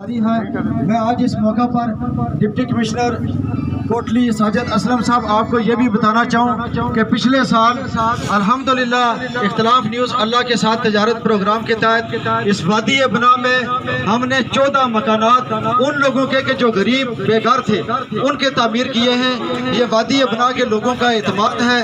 میں آج اس موقع پر ڈپٹی کمشنر کوٹلی ساجد اسلم صاحب آپ کو یہ بھی بتانا چاہوں کہ پچھلے سال الحمدللہ اختلاف نیوز اللہ کے ساتھ تجارت پروگرام کے تحت اس وادی بنا میں ہم نے 14 مکانات ان لوگوں کے جو غریب بے گھر تھے ان کے تعمیر کیے ہیں۔ یہ وادی بنا کے لوگوں کا اعتماد ہے۔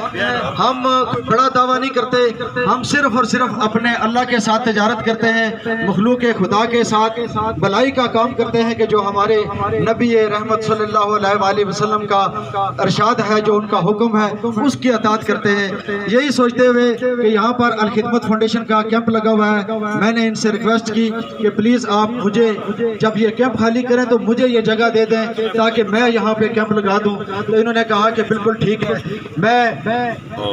ہم بڑا دعویٰ نہیں کرتے، ہم صرف اور صرف اپنے اللہ کے ساتھ تجارت کرتے ہیں، مخلوق خدا کے ساتھ بلائی کا کام کرتے ہیں کہ جو ہمارے نبی رحمت صلی اللہ علیہ وآلہ وسلم کا ارشاد ہے، جو ان کا حکم ہے، اس کی اطاعت کرتے ہیں۔ یہی سوچتے ہوئے کہ یہاں پر الخدمت فاؤنڈیشن کا کیمپ لگا ہوا ہے، میں نے ان سے ریکویسٹ کی کہ پلیز آپ مجھے جب یہ کیمپ خالی کریں تو مجھے یہ جگہ دے دیں تاکہ میں یہاں پہ کیمپ لگا دوں۔ تو انہوں نے کہا کہ بالکل ٹھیک ہے۔ میں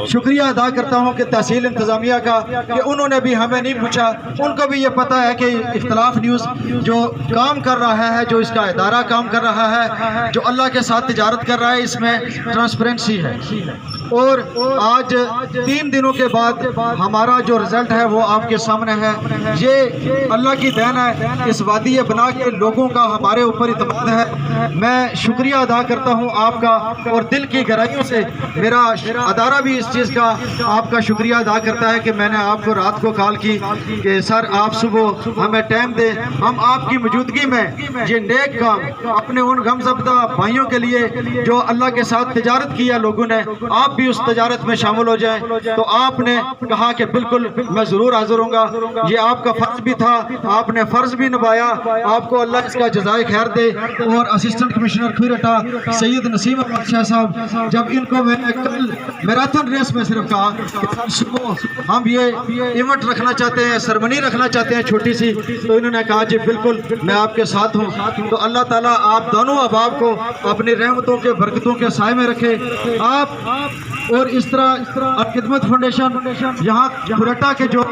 شکریہ ادا کرتا ہوں کہ تحصیل انتظامیہ کا کہ انہوں نے بھی ہمیں نہیں پوچھا، ان کو بھی یہ پتہ ہے کہ اختلاف نیوز جو کام کر رہا ہے، جو اس کا ادارہ کام کر رہا ہے، جو اللہ کے ساتھ تجارت کر رہا ہے، اس میں ٹرانسپیرنسی ہے۔ اور آج 3 دنوں کے بعد ہمارا جو رزلٹ ہے وہ آپ کے سامنے ہے۔ یہ اللہ کی دین ہے، اس وادی بنا کے لوگوں کا ہمارے اوپر اعتماد ہے۔ میں شکریہ ادا کرتا ہوں آپ کا، اور دل کی گہرائیوں سے میرا ادارہ بھی اس چیز کا آپ کا شکریہ ادا کرتا ہے کہ میں نے آپ کو رات کو کال کی کہ سر آپ صبح ہمیں ٹائم دیں، ہم آپ کی موجودگی میں یہ نیک کام اپنے ان غمزدہ بھائیوں کے لیے جو اللہ کے ساتھ تجارت کیا لوگوں نے، آپ بھی اس تجارت میں شامل ہو جائیں۔ تو آپ نے کہا کہ بالکل میں ضرور حاضر ہوں گا، یہ آپ کا فرض بھی تھا، آپ نے فرض بھی نبھایا، آپ کو اللہ اس کا جزائے خیر دے۔ اور اسسٹنٹ کمشنر کھیرٹا سید نسیم احمد شاہ صاحب، جب ان کو میں نے کل میراتھن ریس میں صرف کہا کہ صبح ہم یہ ایونٹ رکھنا چاہتے ہیں، سرمنی رکھنا چاہتے ہیں چھوٹی سی، تو انہوں نے کہا جی بالکل میں آپ کے ساتھ ہوں۔ تو اللہ تعالیٰ آپ دونوں احباب کو اپنی رحمتوں کے برکتوں کے سائے میں رکھے۔ آپ اور اس طرح خدمت فاؤنڈیشن یہاں کھیرٹا کے جو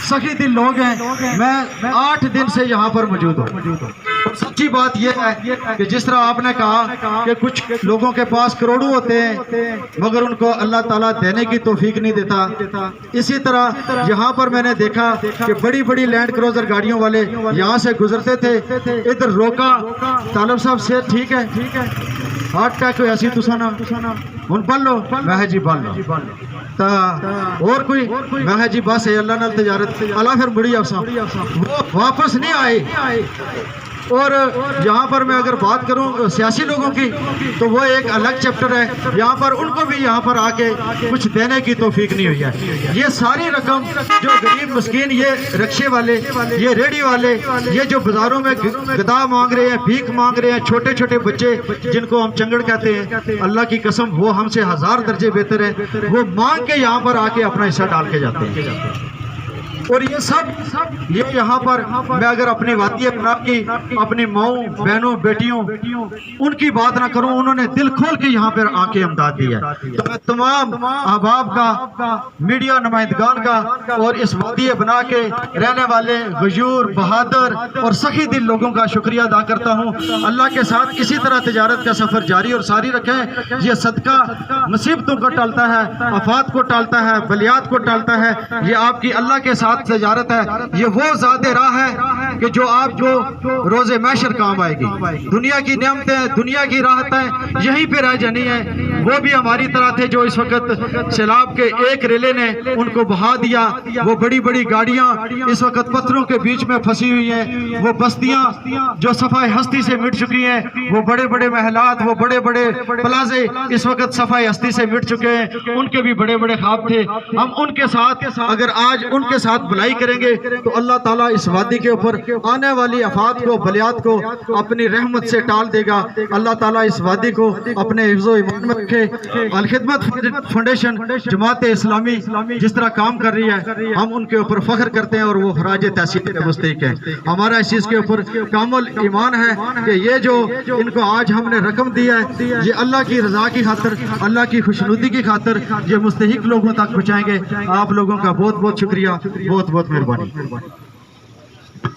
سخی دل لوگ ہیں، میں 8 دن سے یہاں پر موجود ہوں۔ سچی بات یہ ہے کہ جس طرح آپ نے کہا کہ کچھ لوگوں کے پاس کروڑوں ہوتے ہیں مگر ان کو اللہ تعالیٰ دینے کی توفیق نہیں دیتا، اسی طرح یہاں پر میں نے دیکھا کہ بڑی بڑی لینڈ کروزر گاڑیوں والے یہاں سے گزرتے تھے، ادھر روکا، طالب صاحب سے ٹھیک ہے ہارٹ اٹیک ہویا سی تساں ہن پڑھ لو، میں ہے جی پڑھ لو تا اور کوئی، میں ہے جی بس اللہ نال تجارت اللہ پھر بڑی افساں وہ واپس نہیں آئے۔ اور یہاں پر میں اگر بات کروں سیاسی لوگوں کی تو وہ ایک الگ چیپٹر ہے، یہاں پر ان کو بھی یہاں پر آ کے کچھ دینے کی توفیق نہیں ہوئی ہے۔ یہ ساری رقم جو غریب مسکین، یہ رکشے والے، یہ ریڑھی والے، یہ جو بازاروں میں غذا مانگ رہے ہیں، بھیک مانگ رہے ہیں، چھوٹے چھوٹے بچے جن کو ہم چنگڑ کہتے ہیں، اللہ کی قسم وہ ہم سے 1000 درجے بہتر ہے، وہ مانگ کے یہاں پر آ کے اپنا حصہ ڈال کے جاتے ہیں۔ اور یہ سب یہ یہاں پر میں اگر اپنی وادی بنا کی اپنی ماؤں بہنوں بیٹیوں ان کی بات نہ کروں، انہوں نے دل کھول کے یہاں پر آ کے امداد دی ہے۔ تو میں تمام احباب کا، میڈیا نمائندگان کا اور اس وادی بنا کے رہنے والے غیور، بہادر اور سخی دل لوگوں کا شکریہ ادا کرتا ہوں۔ اللہ کے ساتھ اسی طرح تجارت کا سفر جاری اور ساری رکھیں۔ یہ صدقہ مصیبتوں کو ٹالتا ہے، آفات کو ٹالتا ہے، بلیات کو ٹالتا ہے۔ یہ آپ کی اللہ کے ساتھ تجارت ہے، یہ وہ ذات راہ ہے کہ جو آپ کو روز محشر کام آئے گی۔ دنیا کی نعمتیں، دنیا کی راحتیں یہیں پہ رہ جانی ہیں۔ وہ بھی ہماری طرح تھے جو اس وقت سیلاب کے ایک ریلے نے ان کو بہا دیا۔ وہ بڑی بڑی گاڑیاں اس وقت پتھروں کے بیچ میں پھنسی ہوئی ہیں، وہ بستیاں جو صفائے ہستی سے مٹ چکی ہیں، وہ بڑے بڑے محلات، وہ بڑے بڑے پلازے اس وقت صفائے ہستی سے مٹ چکے ہیں۔ ان کے بھی بڑے بڑے خواب تھے، ہم ان کے ساتھ اگر آج ان کے ساتھ بھلائی کریں گے تو اللہ تعالیٰ اس وادی کے اوپر آنے والی آفات کو، بلیات کو اپنی رحمت سے ٹال دے گا۔ اللہ تعالیٰ اس وادی کو اپنے حفظ و ایمان میں رکھے۔ الخدمت فاؤنڈیشن جماعت اسلامی جس طرح کام کر رہی ہے، ہم ان کے اوپر فخر کرتے ہیں اور وہ خراج تحسین کے مستحق ہیں۔ ہمارا اس چیز کے اوپر کامل ایمان ہے کہ یہ جو ان کو آج ہم نے رقم دی ہے، یہ اللہ کی رضا کی خاطر، اللہ کی خوشنودی کی خاطر یہ مستحق لوگوں تک پہنچائیں گے۔ آپ لوگوں کا بہت بہت شکریہ، بہت بہت مہربانی۔